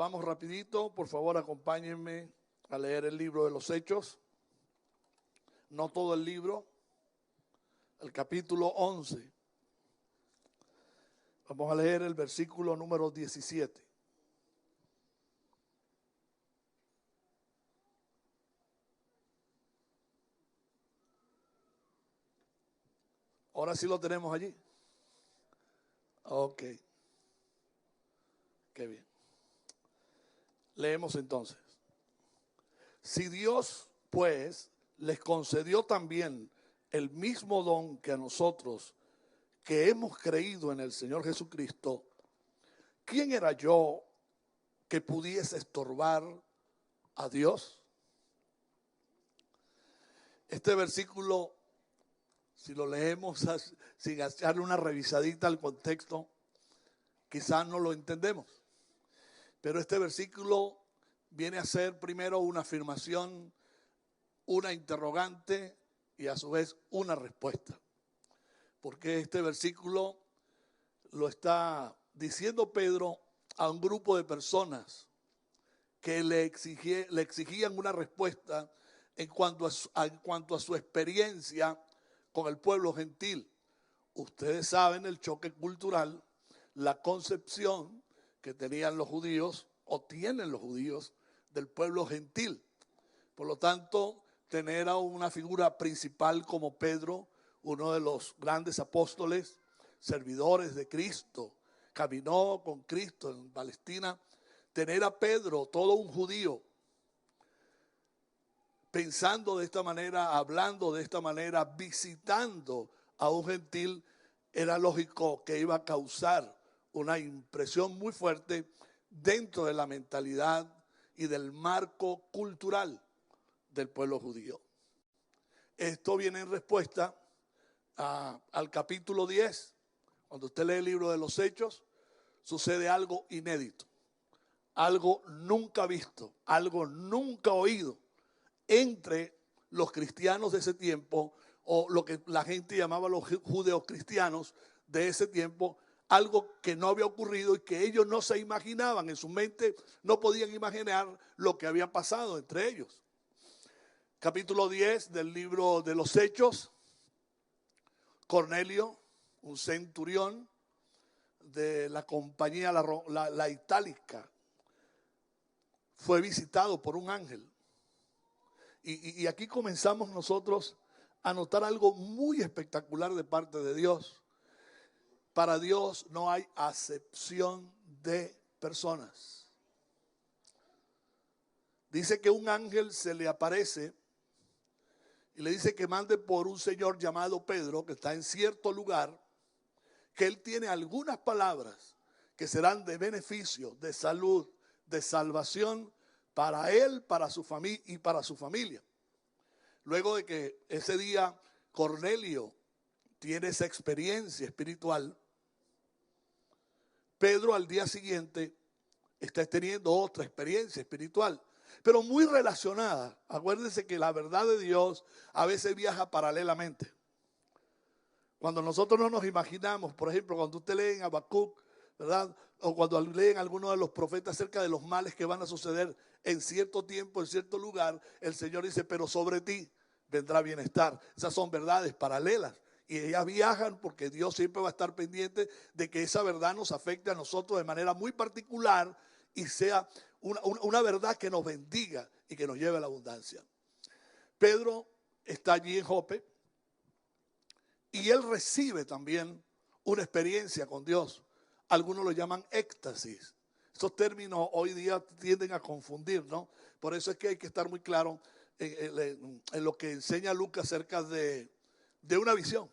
vamos rapidito. Por favor, acompáñenme a leer el libro de los Hechos. No todo el libro, el capítulo 11. Vamos a leer el versículo número 17. Ahora sí lo tenemos allí. Ok. Qué bien. Leemos entonces. Si Dios, pues, les concedió también el mismo don que a nosotros, que hemos creído en el Señor Jesucristo, ¿quién era yo que pudiese estorbar a Dios? Este versículo, si lo leemos sin echarle una revisadita al contexto, quizás no lo entendemos. Pero este versículo viene a ser primero una afirmación, una interrogante y a su vez una respuesta. Porque este versículo lo está diciendo Pedro a un grupo de personas que le exigían una respuesta en cuanto a su experiencia con el pueblo gentil. Ustedes saben el choque cultural, la concepción que tenían los judíos o tienen los judíos del pueblo gentil. Por lo tanto, tener a una figura principal como Pedro, uno de los grandes apóstoles, servidores de Cristo, caminó con Cristo en Palestina, tener a Pedro, todo un judío, pensando de esta manera, hablando de esta manera, visitando a un gentil, era lógico que iba a causar una impresión muy fuerte dentro de la mentalidad y del marco cultural del pueblo judío. Esto viene en respuesta al capítulo 10. Cuando usted lee el libro de los Hechos, sucede algo inédito, algo nunca visto, algo nunca oído entre los cristianos de ese tiempo, o lo que la gente llamaba los judeocristianos de ese tiempo, algo que no había ocurrido y que ellos no se imaginaban, en su mente no podían imaginar lo que había pasado entre ellos. Capítulo 10 del libro de los Hechos. Cornelio, un centurión de la compañía la itálica, fue visitado por un ángel. Y aquí comenzamos nosotros a notar algo muy espectacular de parte de Dios. Para Dios no hay acepción de personas. Dice que un ángel se le aparece y le dice que mande por un señor llamado Pedro, que está en cierto lugar, que él tiene algunas palabras que serán de beneficio, de salud, de salvación para él, para su familia y para su familia. Luego de que ese día Cornelio tiene esa experiencia espiritual, Pedro al día siguiente está teniendo otra experiencia espiritual, pero muy relacionada. Acuérdense que la verdad de Dios a veces viaja paralelamente. Cuando nosotros no nos imaginamos, por ejemplo, cuando usted lee en Habacuc, ¿verdad? O cuando leen algunos de los profetas acerca de los males que van a suceder en cierto tiempo, en cierto lugar, el Señor dice, pero sobre ti vendrá bienestar. Esas son verdades paralelas. Y ellas viajan porque Dios siempre va a estar pendiente de que esa verdad nos afecte a nosotros de manera muy particular y sea una verdad que nos bendiga y que nos lleve a la abundancia. Pedro está allí en Jope y él recibe también una experiencia con Dios. Algunos lo llaman éxtasis. Estos términos hoy día tienden a confundir, ¿no? Por eso es que hay que estar muy claro en lo que enseña Lucas acerca de una visión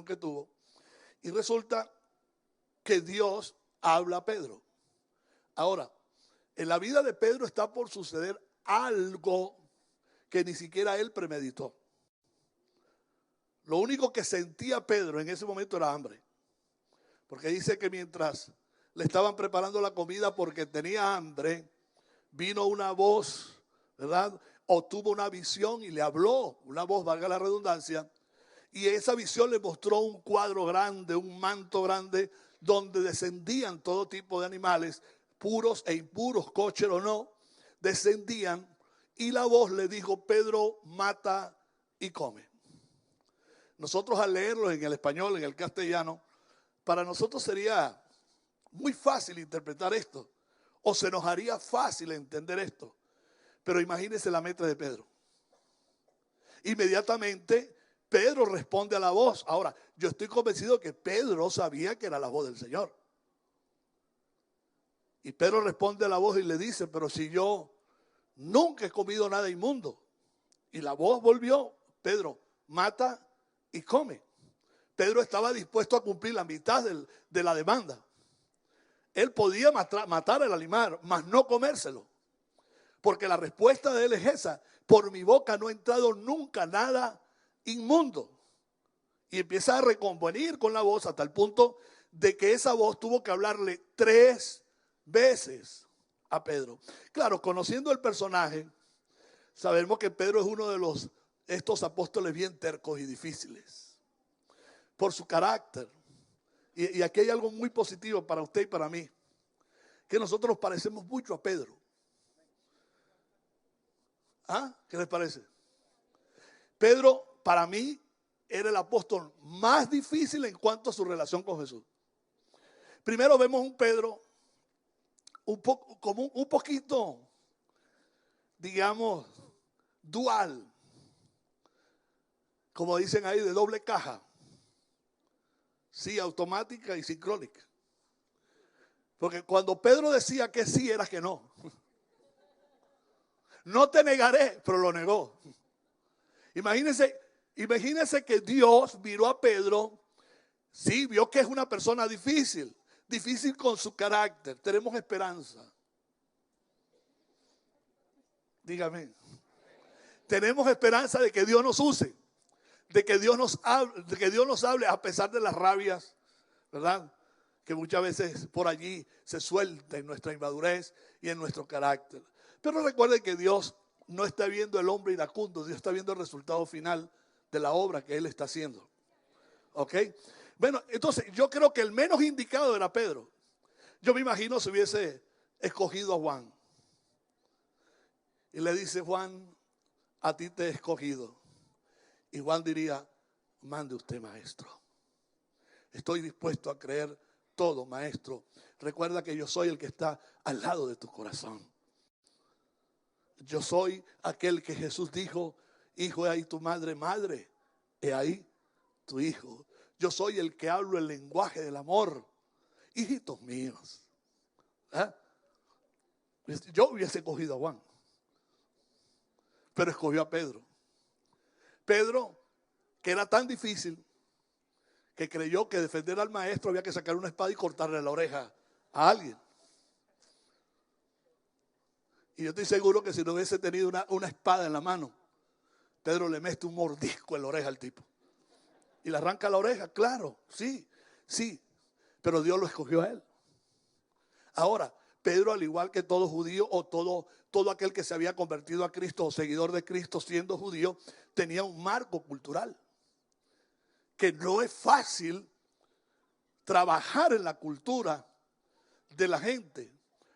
que tuvo. Y resulta que Dios habla a Pedro. Ahora, en la vida de Pedro está por suceder algo que ni siquiera él premeditó. Lo único que sentía Pedro en ese momento era hambre. Porque dice que mientras le estaban preparando la comida porque tenía hambre, vino una voz, ¿verdad? O tuvo una visión y le habló, una voz, valga la redundancia, y esa visión le mostró un cuadro grande, un manto grande, donde descendían todo tipo de animales puros e impuros, kosher o no, descendían y la voz le dijo: Pedro, mata y come. Nosotros al leerlo en el español, en el castellano, para nosotros sería muy fácil interpretar esto, o se nos haría fácil entender esto. Pero imagínense la mente de Pedro. Inmediatamente Pedro responde a la voz. Ahora, yo estoy convencido que Pedro sabía que era la voz del Señor. Y Pedro responde a la voz y le dice: pero si yo nunca he comido nada inmundo. Y la voz volvió: Pedro, mata y come. Pedro estaba dispuesto a cumplir la mitad de la demanda. Él podía matar al animal, mas no comérselo. Porque la respuesta de él es esa: por mi boca no ha entrado nunca nada inmundo. Y empieza a recomponer con la voz hasta el punto de que esa voz tuvo que hablarle 3 veces a Pedro. Claro, conociendo el personaje, sabemos que Pedro es uno de estos apóstoles bien tercos y difíciles por su carácter. Y aquí hay algo muy positivo para usted y para mí, que nosotros nos parecemos mucho a Pedro. ¿Ah? ¿Qué les parece? Pedro, para mí, era el apóstol más difícil en cuanto a su relación con Jesús. Primero vemos un Pedro un poquito, digamos, dual, como dicen ahí, de doble caja. Sí, automática y sincrónica. Porque cuando Pedro decía que sí, era que no. No te negaré, pero lo negó. Imagínense que Dios miró a Pedro. Sí, vio que es una persona difícil con su carácter. Tenemos esperanza. Dígame. Tenemos esperanza de que Dios nos use, de que Dios nos hable a pesar de las rabias, ¿verdad? Que muchas veces por allí se suelta en nuestra inmadurez y en nuestro carácter. Pero recuerden que Dios no está viendo el hombre iracundo, Dios está viendo el resultado final de la obra que Él está haciendo. ¿Ok? Bueno, entonces yo creo que el menos indicado era Pedro. Yo me imagino si hubiese escogido a Juan. Y le dice: Juan, a ti te he escogido. Y Juan diría: mande usted, maestro. Estoy dispuesto a creer todo, maestro. Recuerda que yo soy el que está al lado de tu corazón. Yo soy aquel que Jesús dijo: hijo, he ahí tu madre, madre, he ahí tu hijo. Yo soy el que hablo el lenguaje del amor. Hijitos míos. ¿Eh? Yo hubiese cogido a Juan, pero escogió a Pedro. Pedro, que era tan difícil, que creyó que defender al maestro había que sacar una espada y cortarle la oreja a alguien. Y yo estoy seguro que si no hubiese tenido una espada en la mano, Pedro le mete un mordisco en la oreja al tipo. Y le arranca la oreja, claro, sí. Pero Dios lo escogió a él. Ahora, Pedro, al igual que todo judío o todo aquel que se había convertido a Cristo o seguidor de Cristo siendo judío, tenía un marco cultural. Que no es fácil trabajar en la cultura de la gente.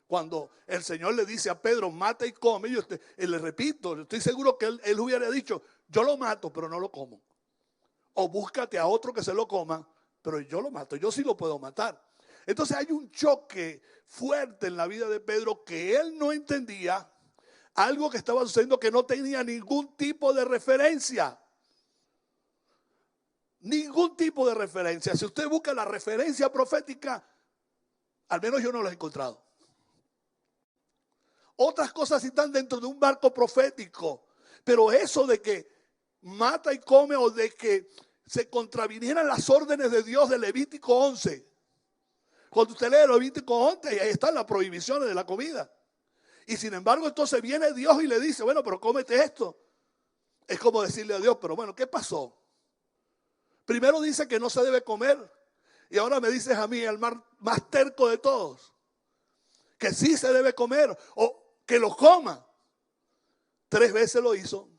Cuando el Señor le dice a Pedro: mata y come, yo le repito, estoy seguro que él hubiera dicho: yo lo mato, pero no lo como. O búscate a otro que se lo coma, pero yo lo mato, yo sí lo puedo matar. Entonces hay un choque fuerte en la vida de Pedro que él no entendía, algo que estaba sucediendo que no tenía ningún tipo de referencia. Ningún tipo de referencia. Si usted busca la referencia profética, al menos yo no la he encontrado. Otras cosas sí están dentro de un marco profético, pero eso de que mata y come o de que se contravinieran las órdenes de Dios de Levítico 11. Cuando usted lee Levítico 11, ahí están las prohibiciones de la comida. Y sin embargo, entonces viene Dios y le dice: bueno, pero cómete esto. Es como decirle a Dios: pero bueno, ¿qué pasó? Primero dice que no se debe comer y ahora me dices a mí, el más terco de todos, que sí se debe comer o que lo coma. 3 veces lo hizo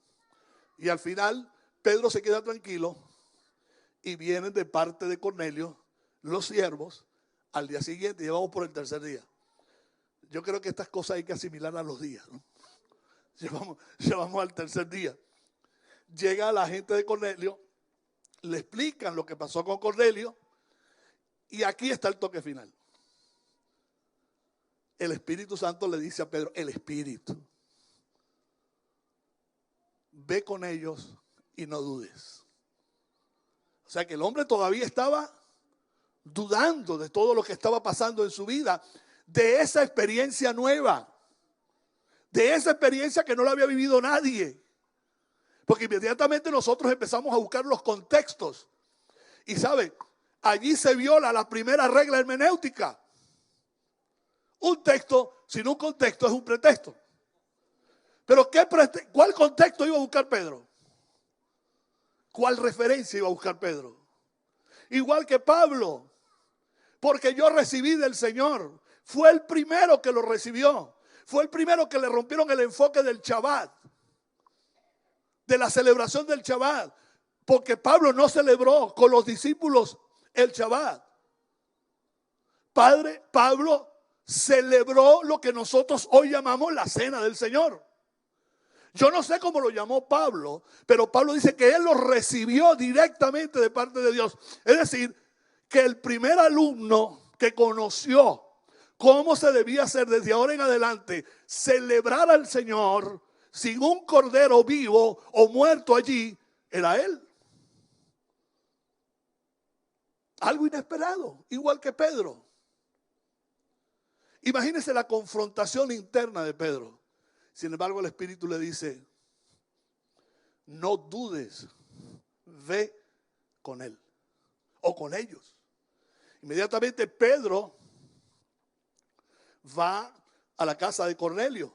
y al final Pedro se queda tranquilo y vienen de parte de Cornelio los siervos al día siguiente y vamos por el tercer día. Yo creo que estas cosas hay que asimilar a los días, ¿no? Llevamos al tercer día. Llega la gente de Cornelio, le explican lo que pasó con Cornelio y aquí está el toque final. El Espíritu Santo le dice a Pedro, el Espíritu, ve con ellos y no dudes. O sea que el hombre todavía estaba dudando de todo lo que estaba pasando en su vida, de esa experiencia nueva, de esa experiencia que no la había vivido nadie. Porque inmediatamente nosotros empezamos a buscar los contextos. Y ¿sabe? Allí se viola la primera regla hermenéutica. Un texto sin un contexto es un pretexto. Pero ¿cuál contexto iba a buscar Pedro? ¿Cuál referencia iba a buscar Pedro? Igual que Pablo. Porque yo recibí del Señor. Fue el primero que lo recibió. Fue el primero que le rompieron el enfoque del Shabbat. De la celebración del Shabbat. Porque Pablo no celebró con los discípulos el Shabbat. Pablo celebró lo que nosotros hoy llamamos la cena del Señor. Yo no sé cómo lo llamó Pablo, pero Pablo dice que él lo recibió directamente de parte de Dios. Es decir, que el primer alumno que conoció cómo se debía hacer desde ahora en adelante, celebrar al Señor sin un cordero vivo o muerto allí, era él. Algo inesperado, igual que Pedro. Imagínense la confrontación interna de Pedro. Sin embargo, el Espíritu le dice, no dudes, ve con él o con ellos. Inmediatamente Pedro va a la casa de Cornelio.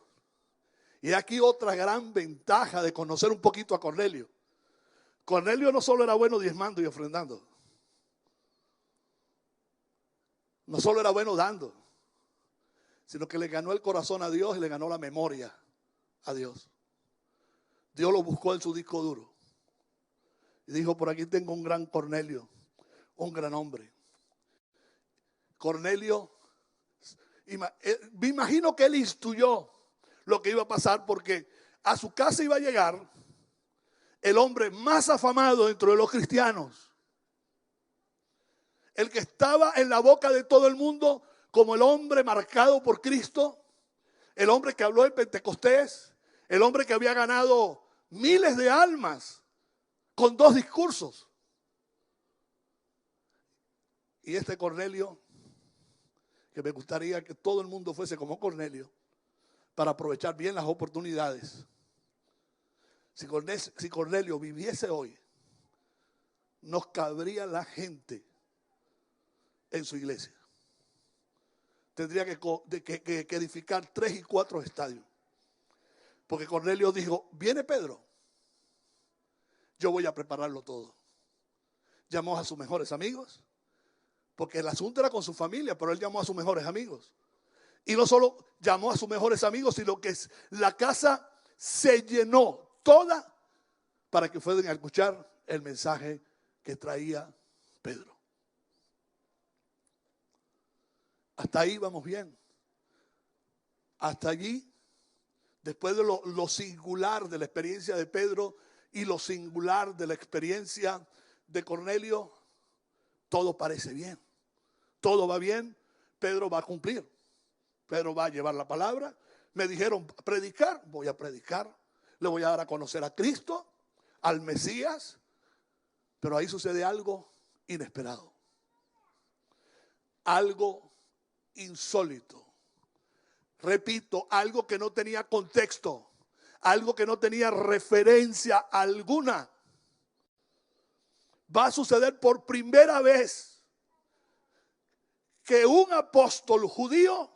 Y aquí otra gran ventaja de conocer un poquito a Cornelio. Cornelio no solo era bueno diezmando y ofrendando. No solo era bueno dando, sino que le ganó el corazón a Dios y le ganó la memoria a Dios. Dios lo buscó en su disco duro. Y dijo, por aquí tengo un gran Cornelio, un gran hombre. Cornelio, me imagino que él instruyó lo que iba a pasar porque a su casa iba a llegar el hombre más afamado dentro de los cristianos. El que estaba en la boca de todo el mundo como el hombre marcado por Cristo, el hombre que habló en Pentecostés, el hombre que había ganado miles de almas con 2 discursos. Y este Cornelio, que me gustaría que todo el mundo fuese como Cornelio, para aprovechar bien las oportunidades. Si Cornelio viviese hoy, nos cabría la gente en su iglesia. Tendría que edificar 3 y 4 estadios. Porque Cornelio dijo, viene Pedro, yo voy a prepararlo todo. Llamó a sus mejores amigos, porque el asunto era con su familia, pero él llamó a sus mejores amigos. Y no solo llamó a sus mejores amigos, sino que la casa se llenó toda para que fueran a escuchar el mensaje que traía Pedro. Hasta ahí vamos bien. Hasta allí, después de lo singular de la experiencia de Pedro y lo singular de la experiencia de Cornelio, todo parece bien. Todo va bien. Pedro va a cumplir. Pedro va a llevar la palabra. Me dijeron predicar, voy a predicar. Le voy a dar a conocer a Cristo, al Mesías. Pero ahí sucede algo inesperado. Algo insólito. Repito, algo que no tenía contexto, algo que no tenía referencia alguna. Va a suceder por primera vez que un apóstol judío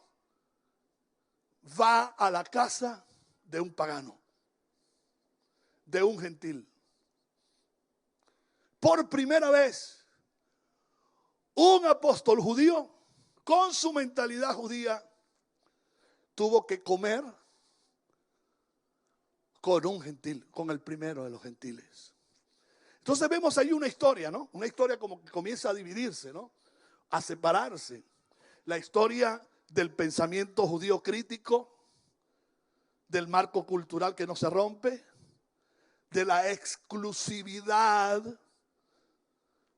va a la casa de un pagano, de un gentil. Por primera vez, un apóstol judío con su mentalidad judía tuvo que comer con un gentil, con el primero de los gentiles. Entonces vemos ahí una historia, Una historia como que comienza a dividirse, A separarse. La historia del pensamiento judío crítico, del marco cultural que no se rompe, de la exclusividad,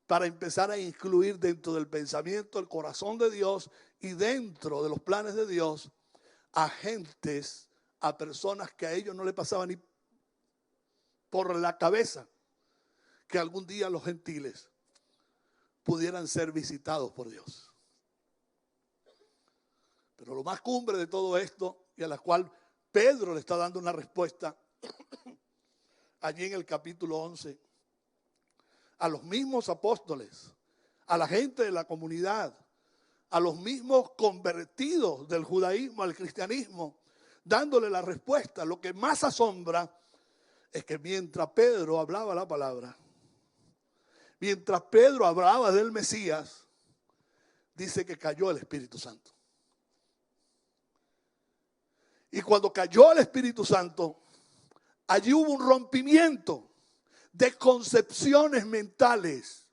para empezar a incluir dentro del pensamiento el corazón de Dios y dentro de los planes de Dios a gentes, a personas que a ellos no le pasaba ni por la cabeza que algún día los gentiles pudieran ser visitados por Dios. Pero lo más cumbre de todo esto, y a la cual Pedro le está dando una respuesta allí en el capítulo 11, a los mismos apóstoles, a la gente de la comunidad, a los mismos convertidos del judaísmo al cristianismo, dándole la respuesta. Lo que más asombra es que mientras Pedro hablaba la palabra, mientras Pedro hablaba del Mesías, dice que cayó el Espíritu Santo. Y cuando cayó el Espíritu Santo, allí hubo un rompimiento de concepciones mentales.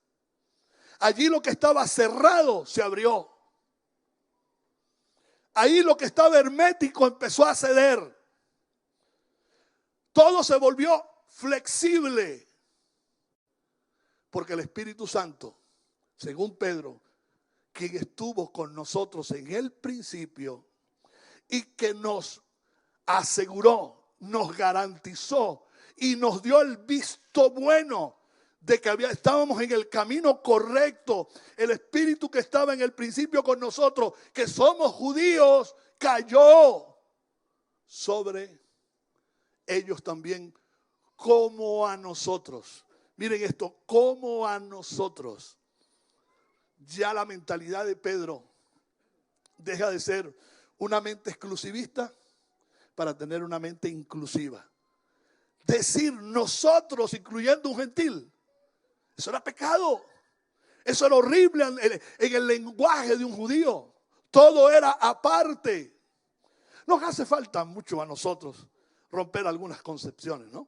Allí lo que estaba cerrado se abrió. Ahí lo que estaba hermético empezó a ceder. Todo se volvió flexible. Porque el Espíritu Santo, según Pedro, quien estuvo con nosotros en el principio y que nos aseguró, nos garantizó y nos dio el visto bueno de que estábamos en el camino correcto. El Espíritu que estaba en el principio con nosotros, que somos judíos, cayó sobre ellos también, como a nosotros. Miren esto, como a nosotros. Ya la mentalidad de Pedro deja de ser una mente exclusivista para tener una mente inclusiva. Decir nosotros, incluyendo un gentil, eso era pecado. Eso era horrible en el lenguaje de un judío. Todo era aparte. Nos hace falta mucho a nosotros romper algunas concepciones, ¿no?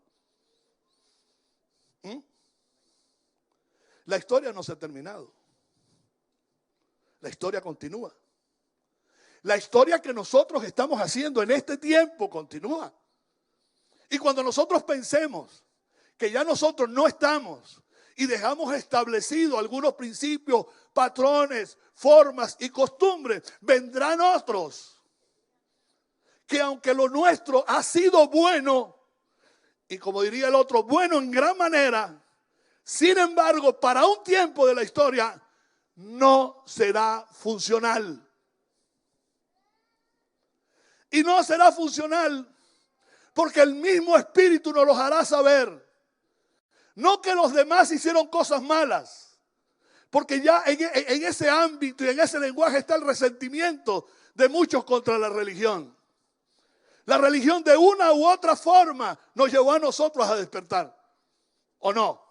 La historia no se ha terminado. La historia continúa. La historia que nosotros estamos haciendo en este tiempo continúa. Y cuando nosotros pensemos que ya nosotros no estamos y dejamos establecidos algunos principios, patrones, formas y costumbres, vendrán otros que aunque lo nuestro ha sido bueno, y como diría el otro, bueno en gran manera, sin embargo, para un tiempo de la historia no será funcional. Y no será funcional porque el mismo Espíritu nos los hará saber. No que los demás hicieron cosas malas, porque ya en ese ámbito y en ese lenguaje está el resentimiento de muchos contra la religión. La religión de una u otra forma nos llevó a nosotros a despertar. ¿O no?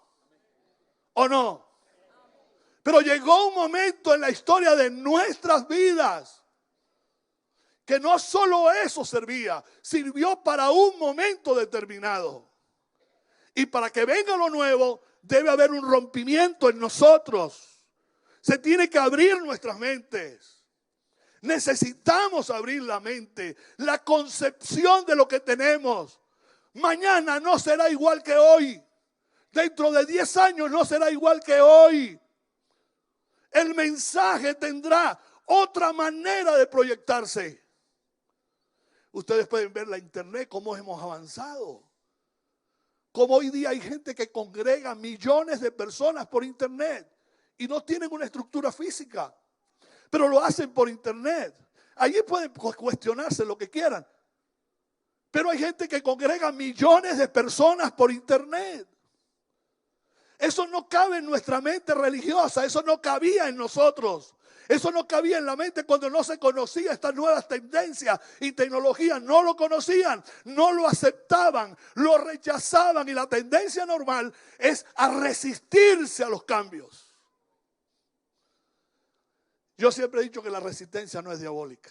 ¿O no? Pero llegó un momento en la historia de nuestras vidas que no solo eso servía, sirvió para un momento determinado. Y para que venga lo nuevo, debe haber un rompimiento en nosotros. Se tiene que abrir nuestras mentes. Necesitamos abrir la mente, la concepción de lo que tenemos. Mañana no será igual que hoy. Dentro de 10 años no será igual que hoy. El mensaje tendrá otra manera de proyectarse. Ustedes pueden ver la internet, cómo hemos avanzado. Como hoy día hay gente que congrega millones de personas por internet y no tienen una estructura física, pero lo hacen por internet. Allí pueden cuestionarse lo que quieran, pero hay gente que congrega millones de personas por internet. Eso no cabe en nuestra mente religiosa, eso no cabía en nosotros. Eso no cabía en la mente cuando no se conocía estas nuevas tendencias y tecnologías. No lo conocían, no lo aceptaban, lo rechazaban. Y la tendencia normal es a resistirse a los cambios. Yo siempre he dicho que la resistencia no es diabólica.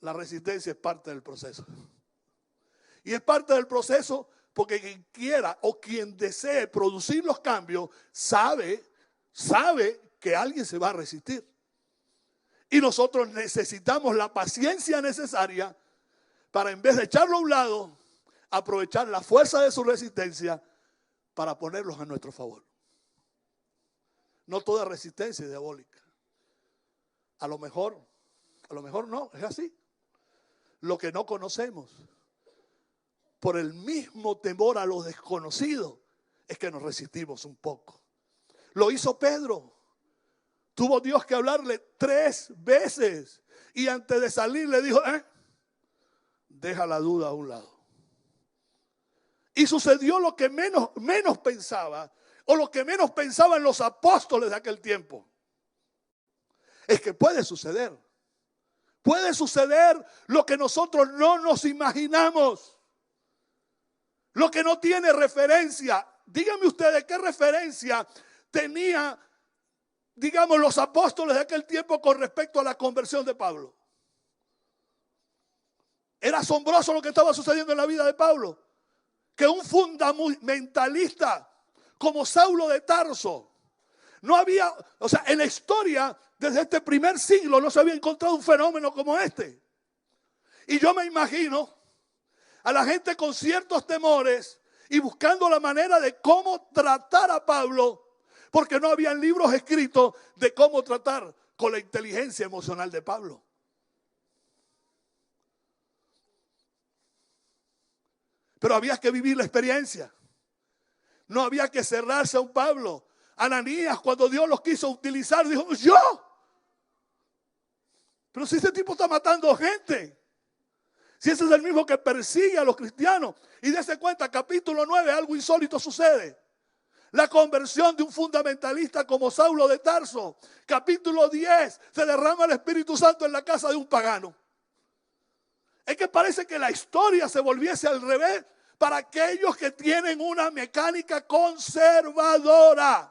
La resistencia es parte del proceso. Y es parte del proceso porque quien quiera o quien desee producir los cambios sabe que alguien se va a resistir. Y nosotros necesitamos la paciencia necesaria para, en vez de echarlo a un lado, aprovechar la fuerza de su resistencia para ponerlos a nuestro favor. No toda resistencia es diabólica. A lo mejor no, es así. Lo que no conocemos, por el mismo temor a lo desconocido, es que nos resistimos un poco. Lo hizo Pedro. Tuvo Dios que hablarle 3 veces. Y antes de salir le dijo, deja la duda a un lado. Y sucedió lo que menos pensaba, o lo que menos pensaban los apóstoles de aquel tiempo. Es que puede suceder. Puede suceder lo que nosotros no nos imaginamos. Lo que no tiene referencia. Díganme ustedes qué referencia tenía, digamos, los apóstoles de aquel tiempo con respecto a la conversión de Pablo. Era asombroso lo que estaba sucediendo en la vida de Pablo. Que un fundamentalista como Saulo de Tarso, no había, en la historia, desde este primer siglo, no se había encontrado un fenómeno como este. Y yo me imagino a la gente con ciertos temores y buscando la manera de cómo tratar a Pablo, porque no habían libros escritos de cómo tratar con la inteligencia emocional de Pablo. Pero había que vivir la experiencia. No había que cerrarse a un Pablo. Ananías, cuando Dios los quiso utilizar, dijo, ¿yo? Pero si este tipo está matando gente. Si ese es el mismo que persigue a los cristianos. Y dése cuenta, capítulo 9, algo insólito sucede. La conversión de un fundamentalista como Saulo de Tarso. Capítulo 10, se derrama el Espíritu Santo en la casa de un pagano. Es que parece que la historia se volviese al revés para aquellos que tienen una mecánica conservadora.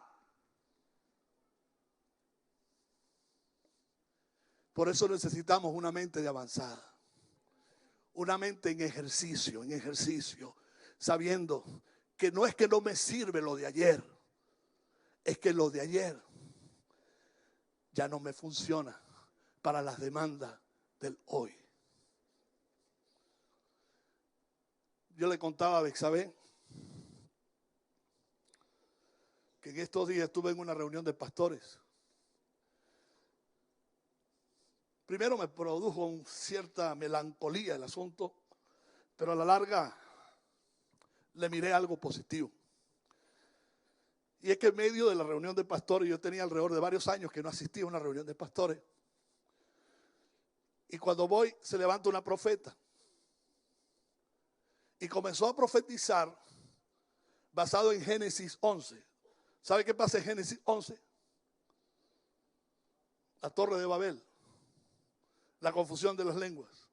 Por eso necesitamos una mente de avanzada. Una mente en ejercicio, sabiendo que no es que no me sirve lo de ayer, es que lo de ayer ya no me funciona para las demandas del hoy. Yo le contaba a Bexabé que en estos días estuve en una reunión de pastores. Primero me produjo cierta melancolía el asunto, pero a la larga le miré algo positivo. Y es que en medio de la reunión de pastores, yo tenía alrededor de varios años que no asistía a una reunión de pastores. Y cuando voy, se levanta una profeta. Y comenzó a profetizar basado en Génesis 11. ¿Sabe qué pasa en Génesis 11? La Torre de Babel. La confusión de las lenguas.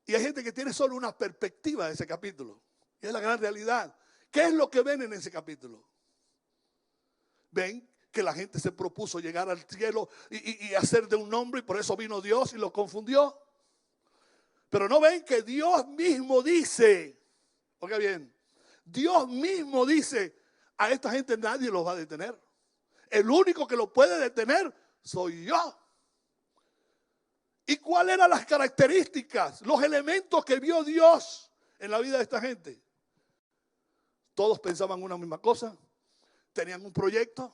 Y hay gente que tiene solo una perspectiva de ese capítulo. Y es la gran realidad. ¿Qué es lo que ven en ese capítulo? Ven que la gente se propuso llegar al cielo y hacer de un nombre, y por eso vino Dios y los confundió. Pero no ven que Dios mismo dice, oiga bien, Dios mismo dice, a esta gente nadie los va a detener. El único que lo puede detener soy yo. ¿Y cuáles eran las características, los elementos que vio Dios en la vida de esta gente? Todos pensaban una misma cosa, tenían un proyecto,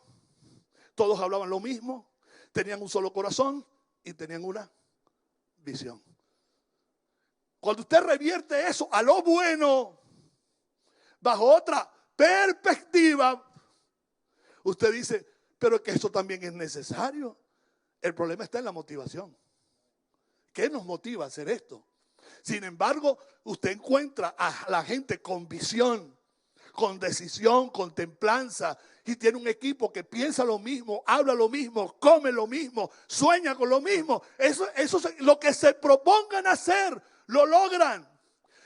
todos hablaban lo mismo, tenían un solo corazón y tenían una visión. Cuando usted revierte eso a lo bueno, bajo otra perspectiva, usted dice, pero es que eso también es necesario. El problema está en la motivación. ¿Qué nos motiva a hacer esto? Sin embargo, usted encuentra a la gente con visión, con decisión, con templanza, y tiene un equipo que piensa lo mismo, habla lo mismo, come lo mismo, sueña con lo mismo. Eso lo que se propongan hacer, lo logran.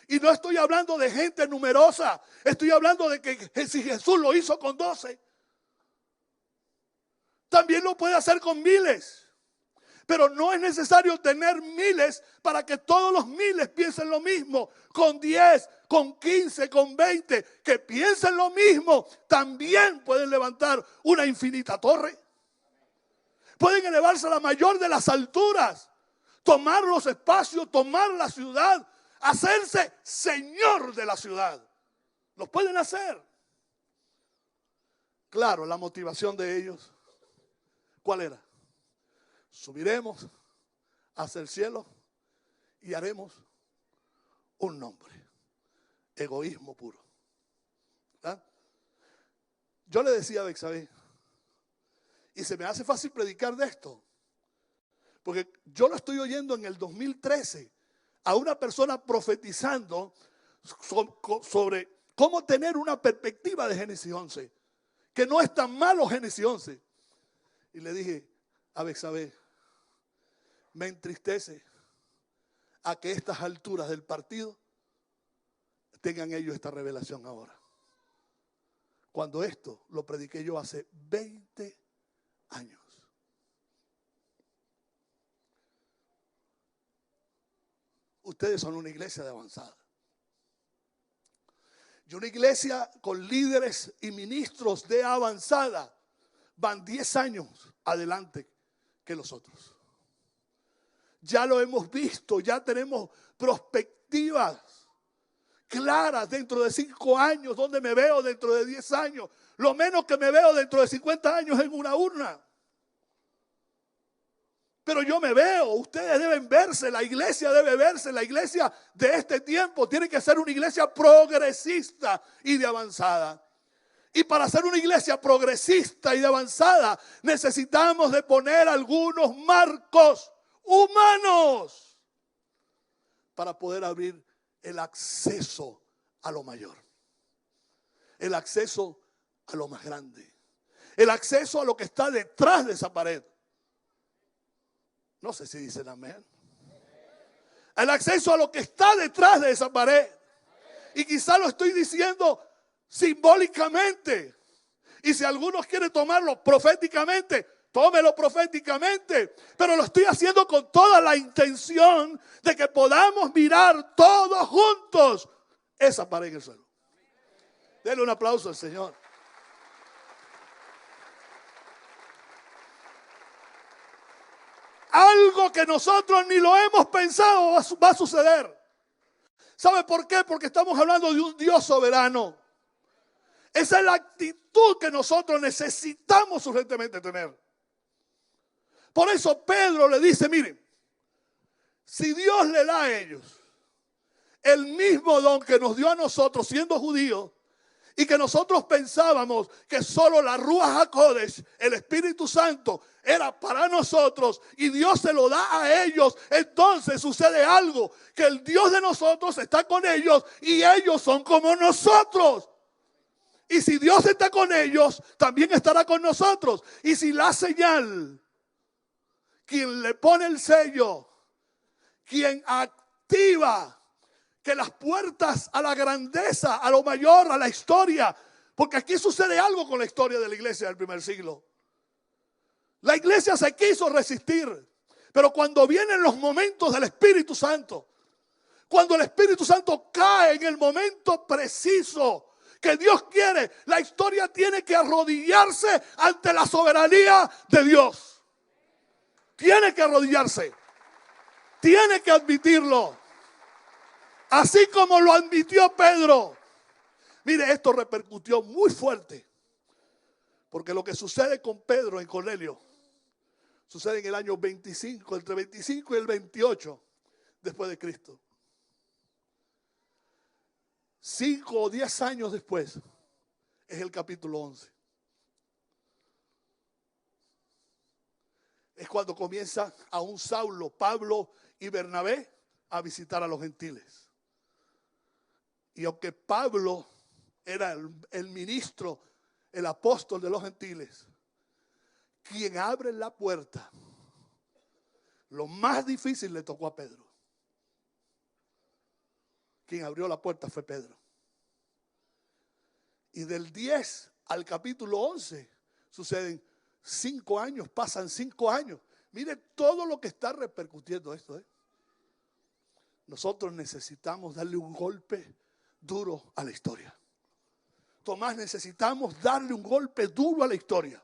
Y no estoy hablando de gente numerosa, estoy hablando de que si Jesús lo hizo con 12, también lo puede hacer con miles. Pero no es necesario tener miles para que todos los miles piensen lo mismo. Con 10, con 15, con 20, que piensen lo mismo, también pueden levantar una infinita torre. Pueden elevarse a la mayor de las alturas, tomar los espacios, tomar la ciudad, hacerse señor de la ciudad. Lo pueden hacer. Claro, la motivación de ellos, ¿cuál era? Subiremos hacia el cielo y haremos un nombre. Egoísmo puro. ¿Verdad? Yo le decía a Bexabé, y se me hace fácil predicar de esto, porque yo lo estoy oyendo en el 2013 a una persona profetizando sobre cómo tener una perspectiva de Génesis 11, que no es tan malo Génesis 11. Y le dije a Bexabé, me entristece a que estas alturas del partido tengan ellos esta revelación ahora. Cuando esto lo prediqué yo hace 20 años. Ustedes son una iglesia de avanzada. Y una iglesia con líderes y ministros de avanzada van 10 años adelante que los otros. Ya lo hemos visto, ya tenemos perspectivas claras dentro de 5 años, donde me veo dentro de 10 años, lo menos que me veo dentro de 50 años en una urna. Pero yo me veo, ustedes deben verse, la iglesia debe verse, la iglesia de este tiempo tiene que ser una iglesia progresista y de avanzada. Y para ser una iglesia progresista y de avanzada necesitamos de poner algunos marcos humanos para poder abrir el acceso a lo mayor, el acceso a lo más grande, el acceso a lo que está detrás de esa pared. No sé si dicen amén. El acceso a lo que está detrás de esa pared. Y quizá lo estoy diciendo simbólicamente. Y si algunos quieren tomarlo proféticamente, tómelo proféticamente. Pero lo estoy haciendo con toda la intención de que podamos mirar todos juntos esa pared en el suelo. Denle un aplauso al Señor. Algo que nosotros ni lo hemos pensado va a suceder. ¿Sabe por qué? Porque estamos hablando de un Dios soberano. Esa es la actitud que nosotros necesitamos urgentemente tener. Por eso Pedro le dice, miren, si Dios le da a ellos el mismo don que nos dio a nosotros siendo judíos, y que nosotros pensábamos que solo la Ruach HaKodesh, el Espíritu Santo, era para nosotros y Dios se lo da a ellos, entonces sucede algo, que el Dios de nosotros está con ellos y ellos son como nosotros. Y si Dios está con ellos, también estará con nosotros. Y si la señal, quien le pone el sello, quien activa que las puertas a la grandeza, a lo mayor, a la historia, porque aquí sucede algo con la historia de la iglesia del primer siglo. La iglesia se quiso resistir, pero cuando vienen los momentos del Espíritu Santo, cuando el Espíritu Santo cae en el momento preciso que Dios quiere, la historia tiene que arrodillarse ante la soberanía de Dios. Tiene que arrodillarse, tiene que admitirlo. Así como lo admitió Pedro. Mire, esto repercutió muy fuerte. Porque lo que sucede con Pedro en Cornelio sucede en el año 25, entre 25 y el 28 después de Cristo. 5 o 10 años después es el capítulo 11. Es cuando comienza a un Saulo, Pablo y Bernabé a visitar a los gentiles. Y aunque Pablo era el ministro, el apóstol de los gentiles, quien abre la puerta, lo más difícil le tocó a Pedro. Quien abrió la puerta fue Pedro. Y del 10 al capítulo 11 suceden 5 años, pasan 5 años. Mire todo lo que está repercutiendo esto. Nosotros necesitamos darle un golpe duro a la historia. Tomás, necesitamos darle un golpe duro a la historia.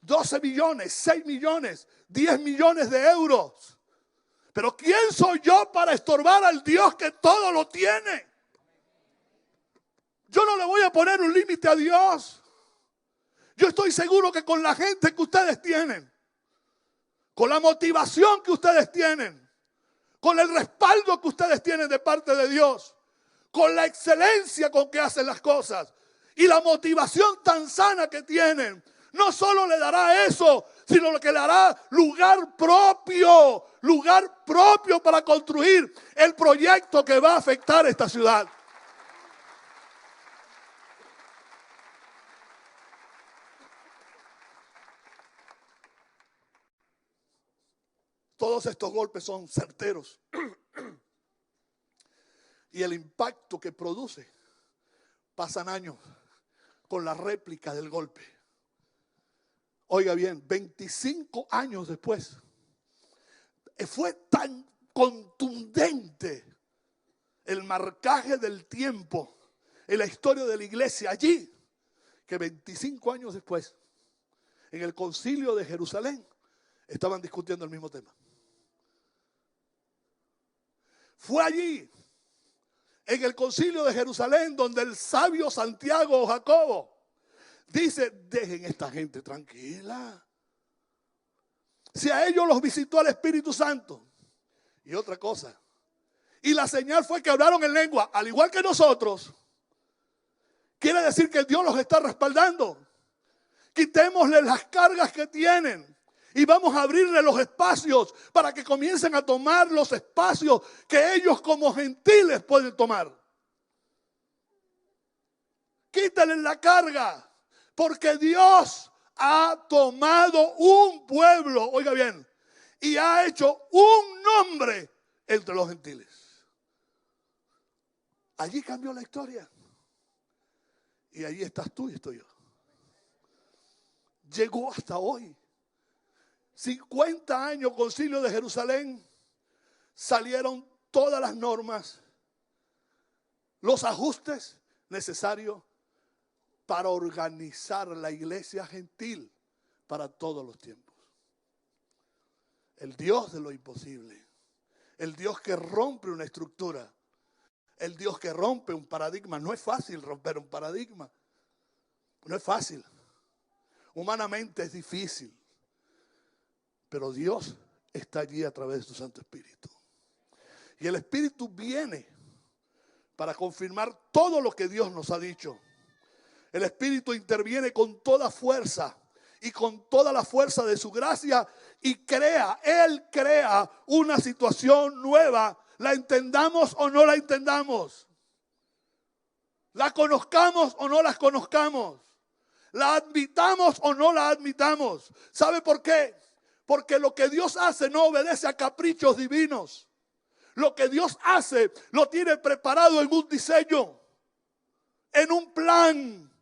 12 millones, 6 millones, 10 millones de euros. Pero ¿quién soy yo para estorbar al Dios que todo lo tiene? Yo no le voy a poner un límite a Dios. Yo estoy seguro que con la gente que ustedes tienen, con la motivación que ustedes tienen, con el respaldo que ustedes tienen de parte de Dios, con la excelencia con que hacen las cosas y la motivación tan sana que tienen, no solo le dará eso, sino que le dará lugar propio para construir el proyecto que va a afectar esta ciudad. Todos estos golpes son certeros. Y el impacto que produce, pasan años con la réplica del golpe. Oiga bien, 25 años después, fue tan contundente el marcaje del tiempo en la historia de la iglesia allí, que 25 años después, en el concilio de Jerusalén, estaban discutiendo el mismo tema. Fue allí, en el concilio de Jerusalén, donde el sabio Santiago o Jacobo dice: dejen esta gente tranquila. Si a ellos los visitó el Espíritu Santo. Y otra cosa. Y la señal fue que hablaron en lengua, al igual que nosotros. Quiere decir que Dios los está respaldando. Quitémosle las cargas que tienen. Y vamos a abrirle los espacios para que comiencen a tomar los espacios que ellos como gentiles pueden tomar. Quítale la carga, porque Dios ha tomado un pueblo, oiga bien, y ha hecho un nombre entre los gentiles. Allí cambió la historia. Y allí estás tú y estoy yo. Llegó hasta hoy. 50 años concilio de Jerusalén, salieron todas las normas, los ajustes necesarios para organizar la iglesia gentil para todos los tiempos. El Dios de lo imposible, el Dios que rompe una estructura, el Dios que rompe un paradigma. No es fácil romper un paradigma, no es fácil, humanamente es difícil. Pero Dios está allí a través de su Santo Espíritu. Y el Espíritu viene para confirmar todo lo que Dios nos ha dicho. El Espíritu interviene con toda fuerza y con toda la fuerza de su gracia y Él crea una situación nueva. La entendamos o no la entendamos. La conozcamos o no la conozcamos. La admitamos o no la admitamos. ¿Sabe por qué? Porque lo que Dios hace no obedece a caprichos divinos. Lo que Dios hace lo tiene preparado en un diseño, en un plan,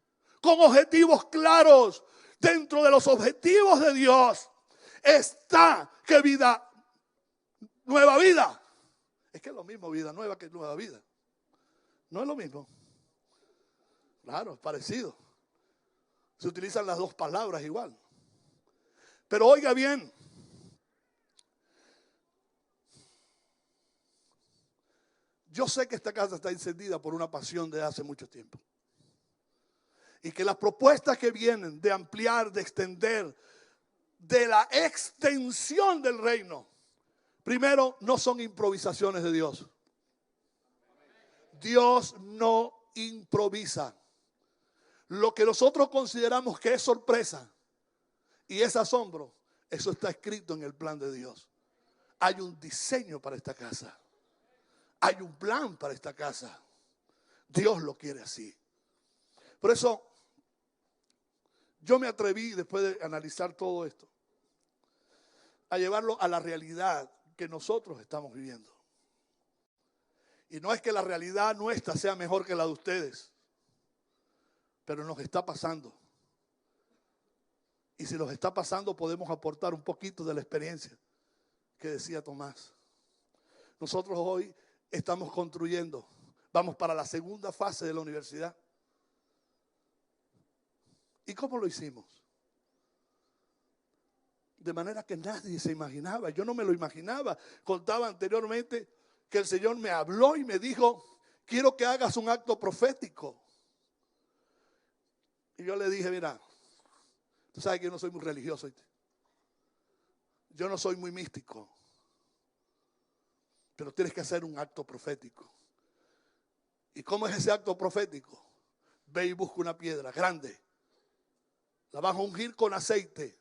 con objetivos claros. Dentro de los objetivos de Dios está que vida, nueva vida. Es que es lo mismo vida nueva que nueva vida. No es lo mismo. Claro, es parecido. Se utilizan las dos palabras igual. Pero oiga bien, yo sé que esta casa está encendida por una pasión de hace mucho tiempo. Y que las propuestas que vienen de ampliar, de extender, de la extensión del reino, primero, no son improvisaciones de Dios. Dios no improvisa. Lo que nosotros consideramos que es sorpresa y es asombro, eso está escrito en el plan de Dios. Hay un diseño para esta casa. Hay un plan para esta casa. Dios lo quiere así. Por eso, yo me atreví, después de analizar todo esto, a llevarlo a la realidad que nosotros estamos viviendo. Y no es que la realidad nuestra sea mejor que la de ustedes, pero nos está pasando. Y si nos está pasando, podemos aportar un poquito de la experiencia que decía Tomás. Nosotros hoy estamos construyendo, vamos para la segunda fase de la universidad. ¿Y cómo lo hicimos? De manera que nadie se imaginaba. Yo no me lo imaginaba. Contaba anteriormente que el Señor me habló y me dijo, quiero que hagas un acto profético. Y yo le dije, mira, tú sabes que yo no soy muy religioso. Yo no soy muy místico. Pero tienes que hacer un acto profético. ¿Y cómo es ese acto profético? Ve y busca una piedra grande. La vas a ungir con aceite.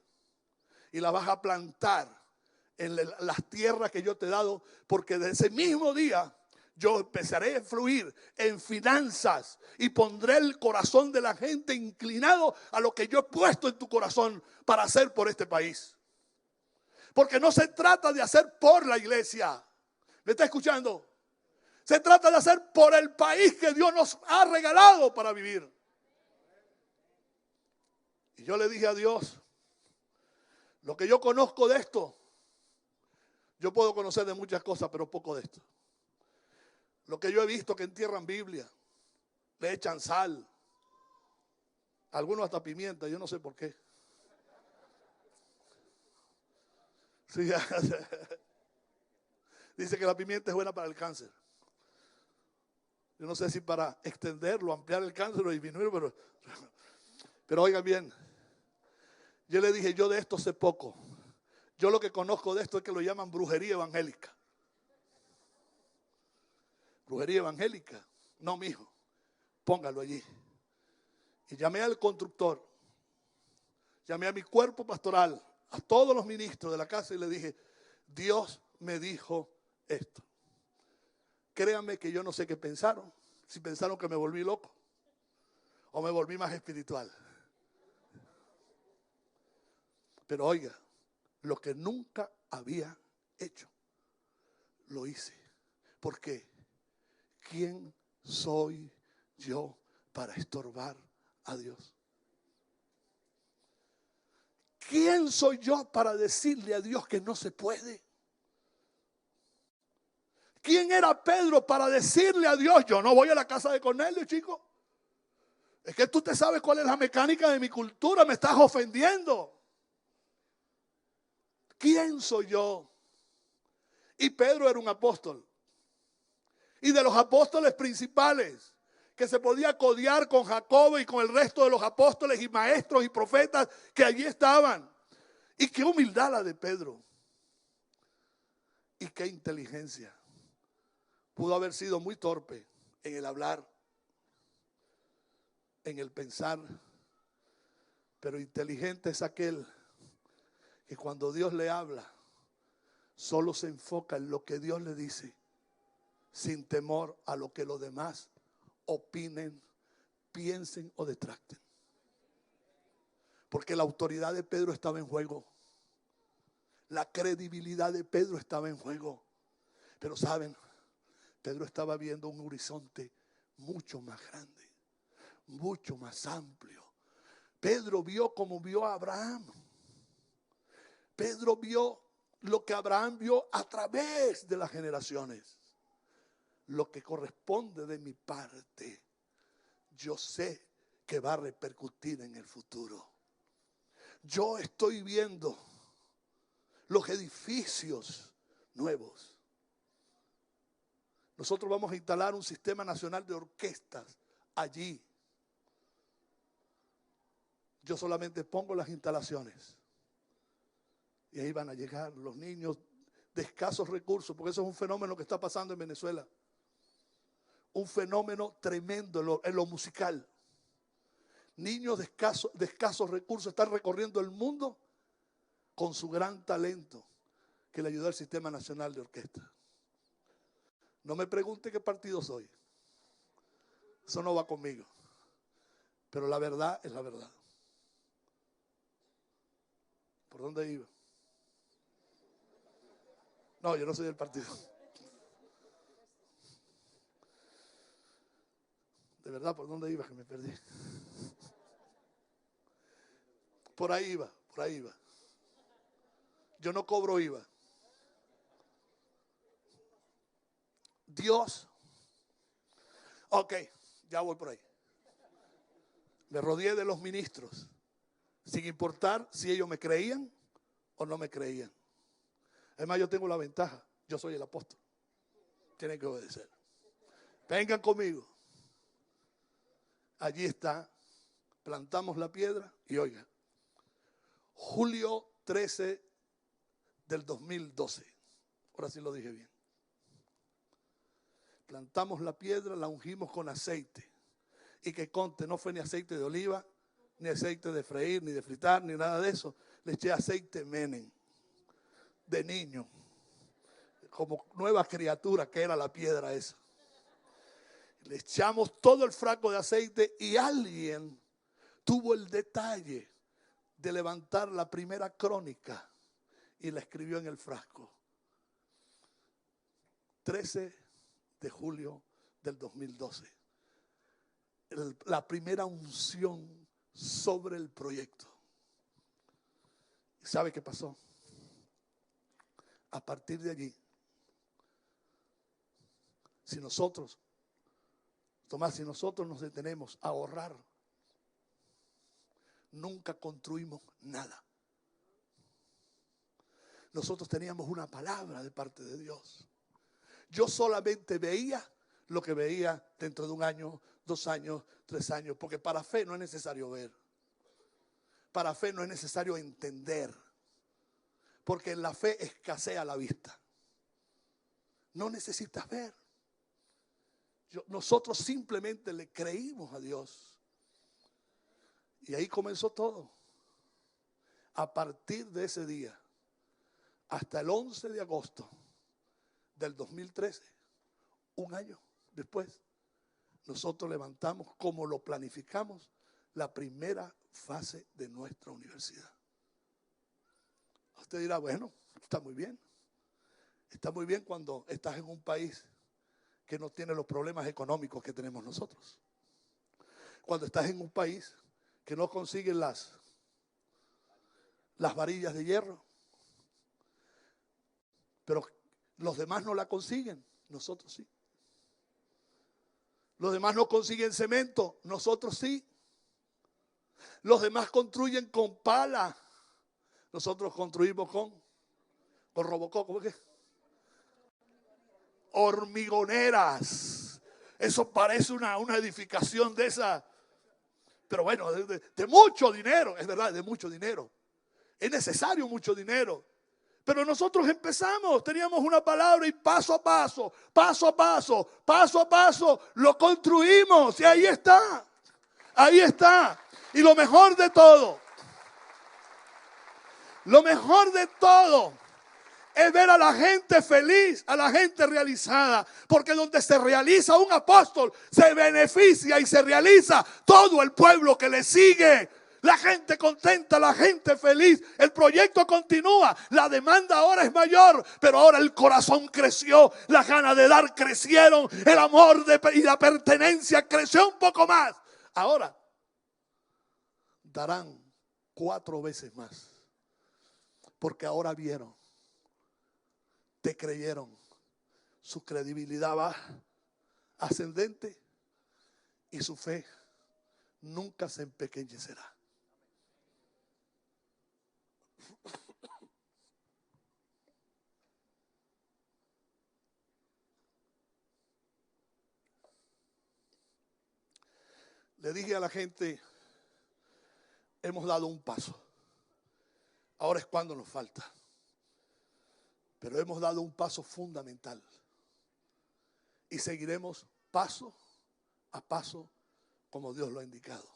Y la vas a plantar en las tierras que yo te he dado. Porque de ese mismo día yo empezaré a fluir en finanzas. Y pondré el corazón de la gente inclinado a lo que yo he puesto en tu corazón para hacer por este país. Porque no se trata de hacer por la iglesia. ¿Me está escuchando? Se trata de hacer por el país que Dios nos ha regalado para vivir. Y yo le dije a Dios, lo que yo conozco de esto, yo puedo conocer de muchas cosas, pero poco de esto. Lo que yo he visto que entierran Biblia, le echan sal, algunos hasta pimienta, yo no sé por qué. Sí, dice que la pimienta es buena para el cáncer. Yo no sé si para extenderlo, ampliar el cáncer o disminuirlo, pero oigan bien. Yo le dije, yo de esto sé poco. Yo lo que conozco de esto es que lo llaman brujería evangélica. Brujería evangélica. No, mijo, póngalo allí. Y llamé al constructor, llamé a mi cuerpo pastoral, a todos los ministros de la casa y le dije, Dios me dijo esto. Créanme que yo no sé qué pensaron. Si pensaron que me volví loco o me volví más espiritual. Pero oiga, lo que nunca había hecho, lo hice. ¿Por qué? ¿Quién soy yo para estorbar a Dios? ¿Quién soy yo para decirle a Dios que no se puede? ¿Quién era Pedro para decirle a Dios, yo no voy a la casa de Cornelio, chico? Es que tú te sabes cuál es la mecánica de mi cultura, me estás ofendiendo. ¿Quién soy yo? Y Pedro era un apóstol. Y de los apóstoles principales, que se podía codear con Jacobo y con el resto de los apóstoles y maestros y profetas que allí estaban. Y qué humildad la de Pedro. Y qué inteligencia. Pudo haber sido muy torpe en el hablar, en el pensar, pero inteligente es aquel que cuando Dios le habla, solo se enfoca en lo que Dios le dice, sin temor a lo que los demás opinen, piensen o detracten. Porque la autoridad de Pedro estaba en juego. La credibilidad de Pedro estaba en juego. Pero saben, Pedro estaba viendo un horizonte mucho más grande, mucho más amplio. Pedro vio como vio a Abraham. Pedro vio lo que Abraham vio a través de las generaciones. Lo que corresponde de mi parte, yo sé que va a repercutir en el futuro. Yo estoy viendo los edificios nuevos. Nosotros vamos a instalar un sistema nacional de orquestas allí. Yo solamente pongo las instalaciones. Y ahí van a llegar los niños de escasos recursos, porque eso es un fenómeno que está pasando en Venezuela. Un fenómeno tremendo en lo musical. Niños de escasos recursos están recorriendo el mundo con su gran talento que le ayudó al Sistema Nacional de Orquesta. No me pregunte qué partido soy. Eso no va conmigo. Pero la verdad es la verdad. ¿Por dónde iba? No, yo no soy del partido. De verdad, ¿por dónde iba? Que me perdí. Por ahí iba, por ahí iba. Yo no cobro IVA. Dios. Ok, ya voy por ahí. Me rodeé de los ministros, sin importar si ellos me creían o no me creían. Además, yo tengo la ventaja. Yo soy el apóstol. Tienen que obedecer. Vengan conmigo. Allí está. Plantamos la piedra y oiga. Julio 13 del 2012. Ahora sí lo dije bien. Plantamos la piedra, la ungimos con aceite. Y que conste, no fue ni aceite de oliva, ni aceite de freír, ni de fritar, ni nada de eso. Le eché aceite Menem, de niño, como nueva criatura que era la piedra esa. Le echamos todo el frasco de aceite y alguien tuvo el detalle de levantar la primera crónica y la escribió en el frasco. 13 de julio del 2012. La primera unción sobre el proyecto. ¿Y sabe qué pasó? A partir de allí, si nosotros nos detenemos a ahorrar, nunca construimos nada. Nosotros teníamos una palabra de parte de Dios. Yo solamente veía lo que veía dentro de 1 año, 2 años, 3 años, porque para fe no es necesario ver. Para fe no es necesario entender, porque en la fe escasea la vista. No necesitas ver. Nosotros simplemente le creímos a Dios. Y ahí comenzó todo. A partir de ese día, hasta el 11 de agosto del 2013, 1 año después, nosotros levantamos, como lo planificamos, la primera fase de nuestra universidad. Usted dirá, bueno, está muy bien. Está muy bien cuando estás en un país que no tiene los problemas económicos que tenemos nosotros. Cuando estás en un país que no consigue las varillas de hierro. Pero los demás no la consiguen, nosotros sí. Los demás no consiguen cemento, nosotros sí. Los demás construyen con pala, nosotros construimos con Robocop, ¿cómo es que? Hormigoneras. Eso parece una edificación de esa, pero bueno, de mucho dinero, es verdad, de mucho dinero. Es necesario mucho dinero. Pero nosotros empezamos, teníamos una palabra y paso a paso, lo construimos y ahí está. Ahí está. Y lo mejor de todo es ver a la gente feliz, a la gente realizada. Porque donde se realiza un apóstol, se beneficia y se realiza todo el pueblo que le sigue. La gente contenta, la gente feliz. El proyecto continúa. La demanda ahora es mayor, pero ahora el corazón creció. Las ganas de dar crecieron. El amor y la pertenencia creció un poco más. Ahora darán 4 veces más. Porque ahora vieron. Te creyeron. Su credibilidad va ascendente y su fe nunca se empequeñecerá. Le dije a la gente, hemos dado un paso. Ahora es cuando nos falta. Pero hemos dado un paso fundamental. Y seguiremos paso a paso como Dios lo ha indicado.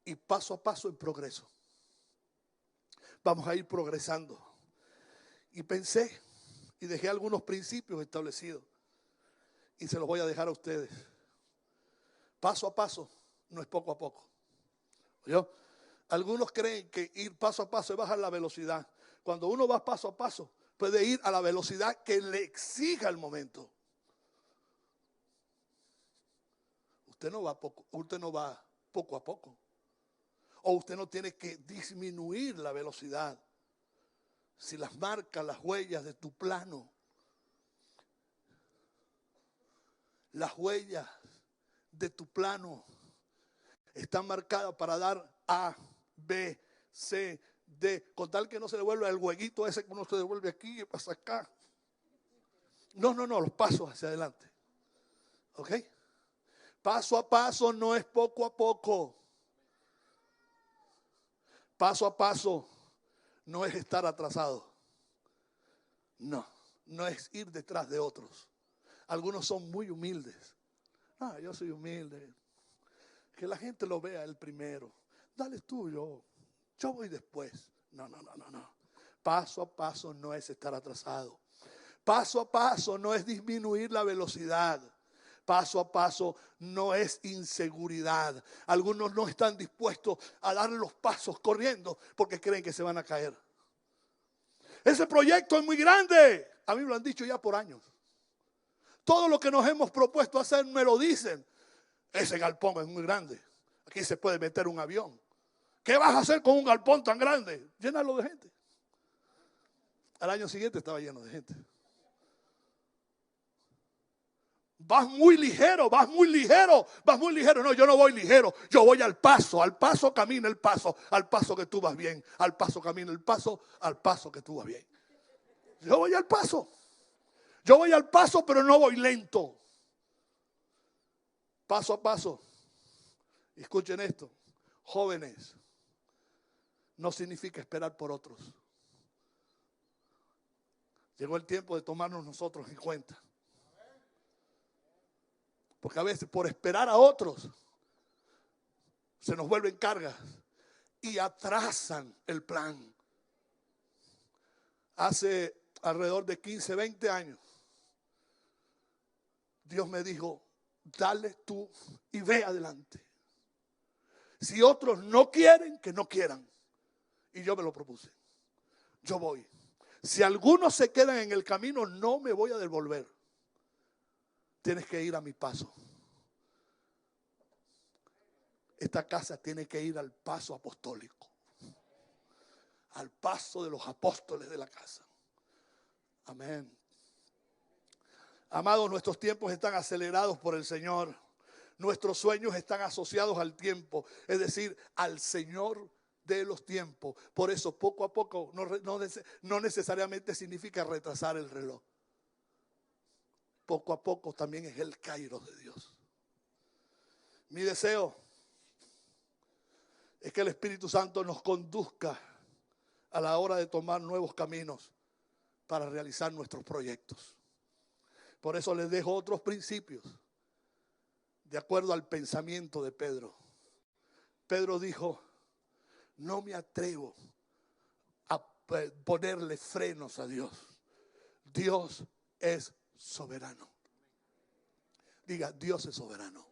Y paso a paso en progreso. Vamos a ir progresando. Y pensé y dejé algunos principios establecidos. Y se los voy a dejar a ustedes. Paso a paso no es poco a poco. ¿Oyó? Algunos creen que ir paso a paso es bajar la velocidad. Cuando uno va paso a paso, puede ir a la velocidad que le exija el momento. Usted no va poco a poco. O usted no tiene que disminuir la velocidad. Si las marcas, las huellas de tu plano, las huellas de tu plano están marcadas para dar A, B, C, con tal que no se devuelva el huequito ese que uno se devuelve aquí y pasa acá. No, los pasos hacia adelante. ¿Ok? Paso a paso no es poco a poco. Paso a paso no es estar atrasado. No es ir detrás de otros. Algunos son muy humildes. Yo soy humilde. Que la gente lo vea el primero. Dale tú, yo voy después. No. Paso a paso no es estar atrasado. Paso a paso no es disminuir la velocidad. Paso a paso no es inseguridad. Algunos no están dispuestos a dar los pasos corriendo porque creen que se van a caer. Ese proyecto es muy grande. A mí me lo han dicho ya por años. Todo lo que nos hemos propuesto hacer me lo dicen. Ese galpón es muy grande. Aquí se puede meter un avión. ¿Qué vas a hacer con un galpón tan grande? Llenarlo de gente. Al año siguiente estaba lleno de gente. Vas muy ligero. No, yo no voy ligero. Yo voy al paso camina el paso. Al paso que tú vas bien. Al paso camina el paso. Al paso que tú vas bien. Yo voy al paso. Pero no voy lento. Paso a paso. Escuchen esto. Jóvenes, no significa esperar por otros. Llegó el tiempo de tomarnos nosotros en cuenta. Porque a veces por esperar a otros se nos vuelven cargas y atrasan el plan. Hace alrededor de 15, 20 años, Dios me dijo, dale tú y ve adelante. Si otros no quieren, que no quieran. Y yo me lo propuse. Yo voy. Si algunos se quedan en el camino, no me voy a devolver. Tienes que ir a mi paso. Esta casa tiene que ir al paso apostólico. Al paso de los apóstoles de la casa. Amén. Amados, nuestros tiempos están acelerados por el Señor. Nuestros sueños están asociados al tiempo, es decir, al Señor de los tiempos. Por eso, poco a poco, no necesariamente significa retrasar el reloj. Poco a poco también es el kairos de Dios. Mi deseo es que el Espíritu Santo nos conduzca a la hora de tomar nuevos caminos para realizar nuestros proyectos. Por eso les dejo otros principios de acuerdo al pensamiento de Pedro. Pedro dijo, no me atrevo a ponerle frenos a Dios. Dios es soberano. Diga, Dios es soberano.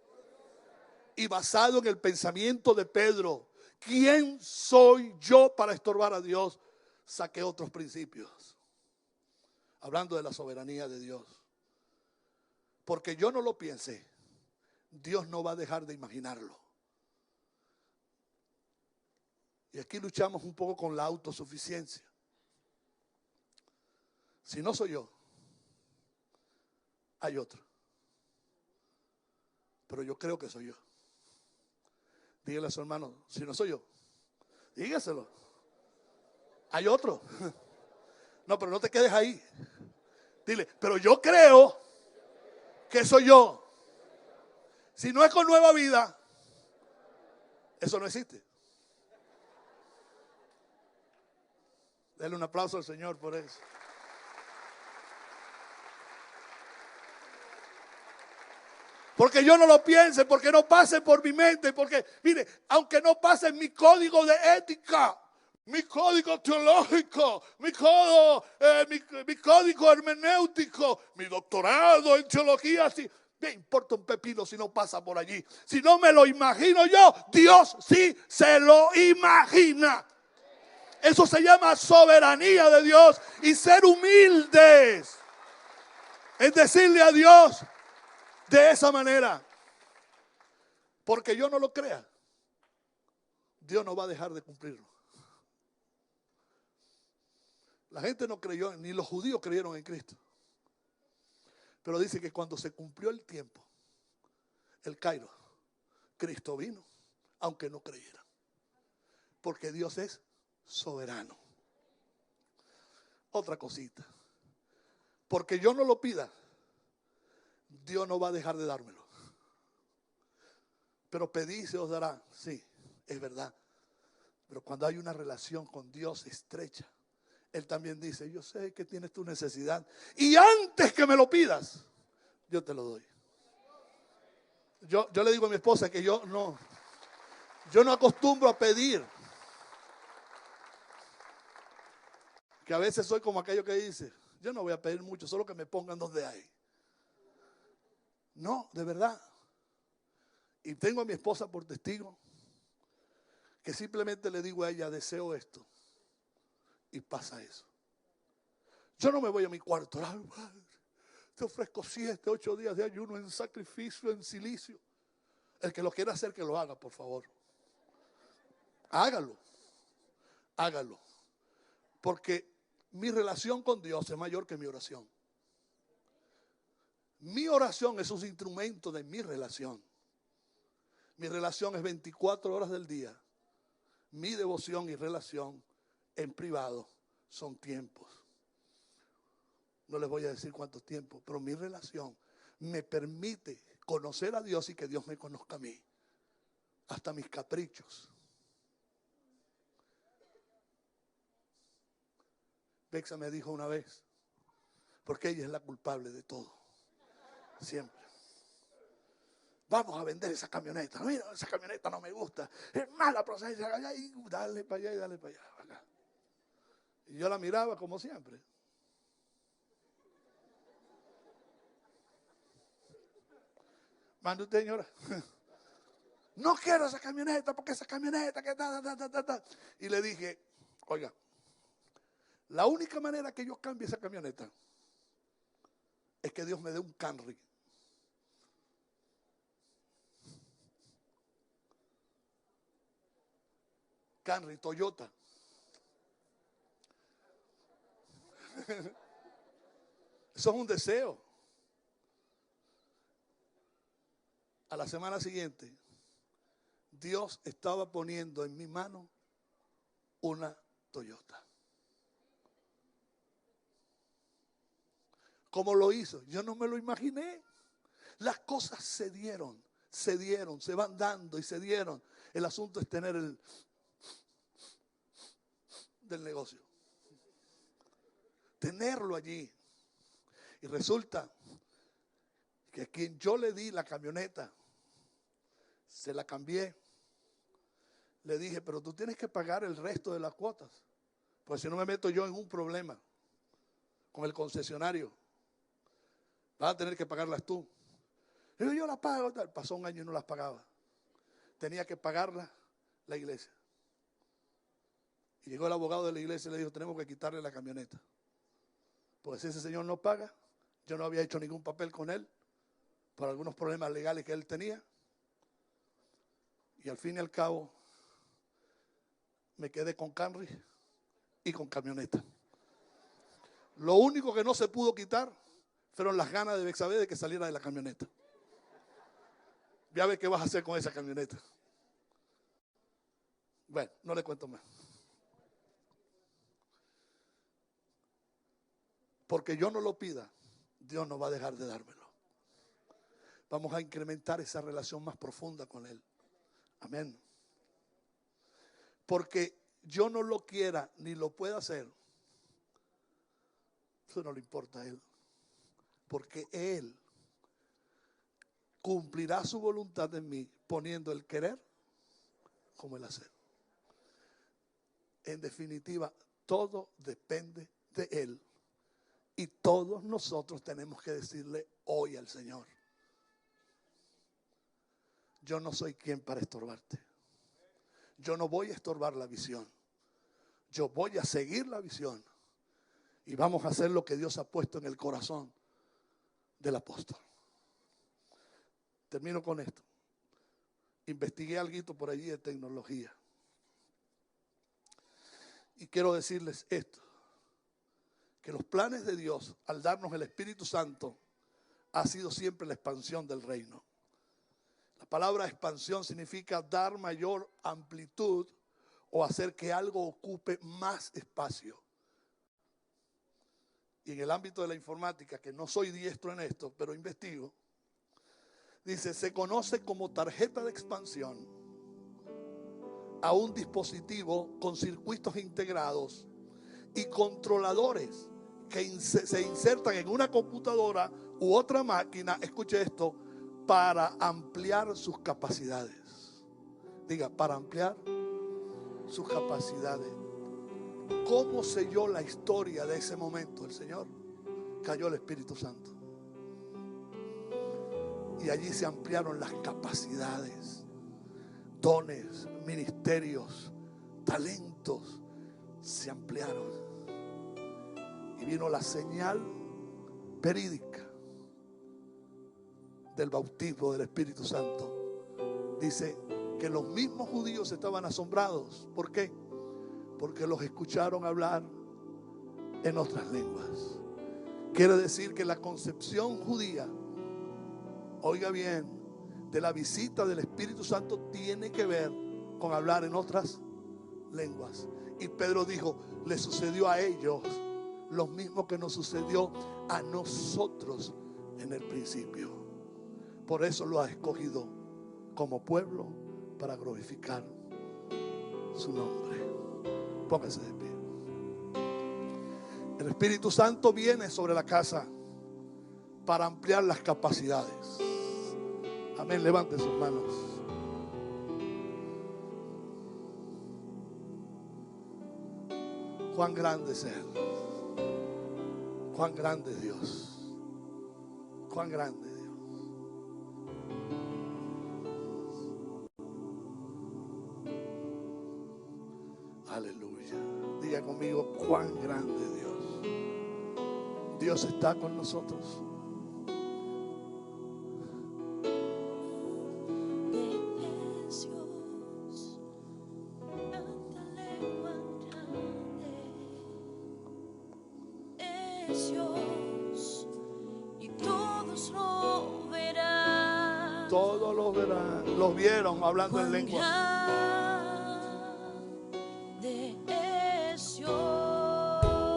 Y basado en el pensamiento de Pedro, ¿quién soy yo para estorbar a Dios? Saqué otros principios. Hablando de la soberanía de Dios. Porque yo no lo piense, Dios no va a dejar de imaginarlo. Y aquí luchamos un poco con la autosuficiencia. Si no soy yo, hay otro. Pero yo creo que soy yo. Dígale a su hermano, si no soy yo, dígaselo. Hay otro. No, pero no te quedes ahí. Dile, pero yo creo que soy yo. Si no es con Nueva Vida, eso no existe. Denle un aplauso al Señor por eso. Porque yo no lo piense, porque no pase por mi mente, porque, mire, aunque no pase mi código de ética, mi código teológico, mi código hermenéutico, mi doctorado en teología, si me importa un pepino si no pasa por allí. Si no me lo imagino yo, Dios sí se lo imagina. Eso se llama soberanía de Dios y ser humildes. Es decirle a Dios de esa manera. Porque yo no lo crea, Dios no va a dejar de cumplirlo. La gente no creyó, ni los judíos creyeron en Cristo. Pero dice que cuando se cumplió el tiempo, el kairos, Cristo vino, aunque no creyeran. Porque Dios es soberano. Otra cosita. Porque yo no lo pida, Dios no va a dejar de dármelo. Pero pedí se os dará. Sí, es verdad. Pero cuando hay una relación con Dios estrecha, Él también dice, yo sé que tienes tu necesidad. Y antes que me lo pidas, yo te lo doy. Yo le digo a mi esposa que yo no acostumbro a pedir. Que a veces soy como aquello que dice, yo no voy a pedir mucho, solo que me pongan donde hay. No, de verdad. Y tengo a mi esposa por testigo, que simplemente le digo a ella, deseo esto. Y pasa eso. Yo no me voy a mi cuarto, ay, Padre, te ofrezco 7, 8 días de ayuno en sacrificio, en silicio. El que lo quiera hacer, que lo haga, por favor. Hágalo. Hágalo. Porque mi relación con Dios es mayor que mi oración. Mi oración es un instrumento de mi relación. Mi relación es 24 horas del día. Mi devoción y relación en privado son tiempos. No les voy a decir cuántos tiempos, pero mi relación me permite conocer a Dios y que Dios me conozca a mí. Hasta mis caprichos. Bexa me dijo una vez, porque ella es la culpable de todo. Siempre. Vamos a vender esa camioneta. Mira, esa camioneta no me gusta. Es mala procedencia. Dale para allá y dale para allá. Acá. Y yo la miraba como siempre. Mande usted, señora. No quiero esa camioneta porque esa camioneta que ta. Y le dije, oiga, la única manera que yo cambie esa camioneta es que Dios me dé un Camry. Camry, Toyota. Eso es un deseo. A la semana siguiente, Dios estaba poniendo en mi mano una Toyota. ¿Cómo lo hizo? Yo no me lo imaginé. Las cosas se dieron, se van dando y se dieron. El asunto es tener el del negocio. Tenerlo allí. Y resulta que a quien yo le di la camioneta, se la cambié. Le dije, pero tú tienes que pagar el resto de las cuotas. Pues si no me meto yo en un problema con el concesionario, vas a tener que pagarlas tú. Le digo, yo las pago. Pasó un año y no las pagaba. Tenía que pagarlas la iglesia. Y llegó el abogado de la iglesia y le dijo, tenemos que quitarle la camioneta. Pues si ese señor no paga, yo no había hecho ningún papel con él por algunos problemas legales que él tenía. Y al fin y al cabo, me quedé con Camry y con camioneta. Lo único que no se pudo quitar fueron las ganas de Bexabé de que saliera de la camioneta. Ya ves qué vas a hacer con esa camioneta. Bueno, no le cuento más. Porque yo no lo pida, Dios no va a dejar de dármelo. Vamos a incrementar esa relación más profunda con Él. Amén. Porque yo no lo quiera ni lo pueda hacer, eso no le importa a Él. Porque Él cumplirá su voluntad en mí, poniendo el querer como el hacer. En definitiva, todo depende de Él. Y todos nosotros tenemos que decirle hoy al Señor, yo no soy quien para estorbarte. Yo no voy a estorbar la visión. Yo voy a seguir la visión. Y vamos a hacer lo que Dios ha puesto en el corazón del apóstol. Termino con esto. Investigué algo por allí de tecnología. Y quiero decirles esto. Que los planes de Dios, al darnos el Espíritu Santo, ha sido siempre la expansión del reino. La palabra expansión significa dar mayor amplitud o hacer que algo ocupe más espacio. Y en el ámbito de la informática, que no soy diestro en esto, pero investigo, dice, se conoce como tarjeta de expansión a un dispositivo con circuitos integrados y controladores que se insertan en una computadora u otra máquina, escuche esto, para ampliar sus capacidades. Diga, para ampliar sus capacidades. ¿Cómo selló la historia de ese momento el Señor? Cayó el Espíritu Santo. Y allí se ampliaron las capacidades, dones, ministerios, talentos, se ampliaron. Y vino la señal verídica del bautismo del Espíritu Santo. Dice que los mismos judíos estaban asombrados. ¿Por qué? Porque los escucharon hablar en otras lenguas. Quiere decir que la concepción judía, oiga bien, de la visita del Espíritu Santo tiene que ver con hablar en otras lenguas. Y Pedro dijo, le sucedió a ellos lo mismo que nos sucedió a nosotros en el principio. Por eso lo ha escogido como pueblo para glorificar su nombre. Póngase de pie. El Espíritu Santo viene sobre la casa para ampliar las capacidades. Amén. Levante sus manos. Cuán grande es Él. Cuán grande es Dios. Cuán grande es Dios. Aleluya. Diga conmigo, cuán grande es Dios. Dios está con nosotros. Todos los verán, los vieron hablando en lengua.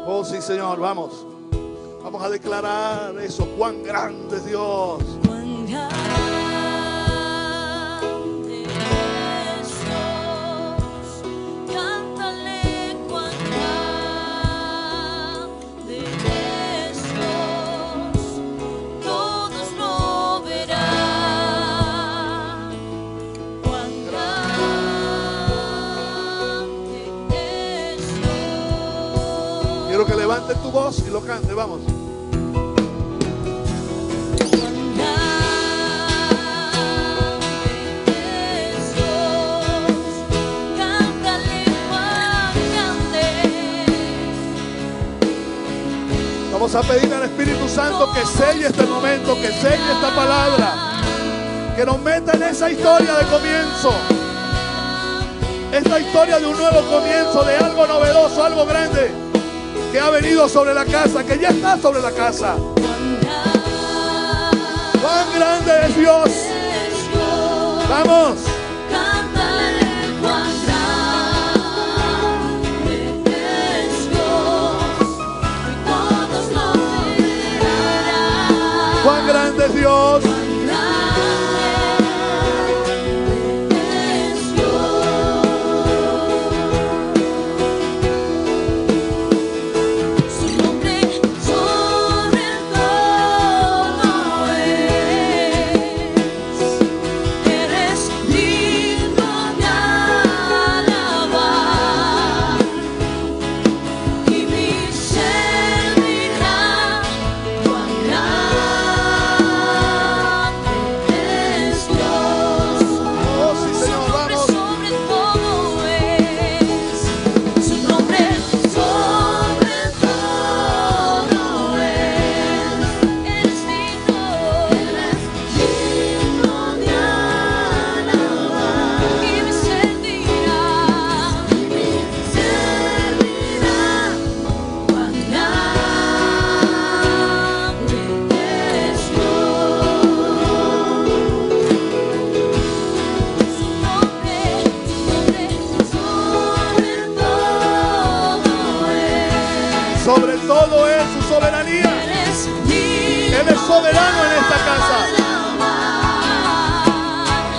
Oh sí, Señor, vamos. Vamos a declarar eso. Cuán grande es Dios. Cuán grande es Dios. Cántale cuán grande es Dios. Todos lo verán. Cuán grande es Dios. Quiero que levantes tu voz y lo cante, vamos. Vamos a pedirle al Espíritu Santo que selle este momento, que selle esta palabra, que nos meta en esa historia de comienzo, esta historia de un nuevo comienzo, de algo novedoso, algo grande, que ha venido sobre la casa, que ya está sobre la casa. ¡Cuán grande es Dios! ¡Vamos! ¡Cuán grande es Dios! Eres soberano en esta casa.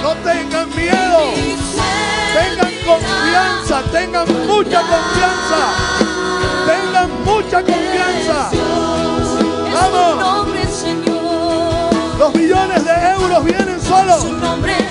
No tengan miedo. Tengan confianza. Tengan mucha confianza. Tengan mucha confianza. Vamos. Nombre, Señor. Los millones de euros vienen solos. Su nombre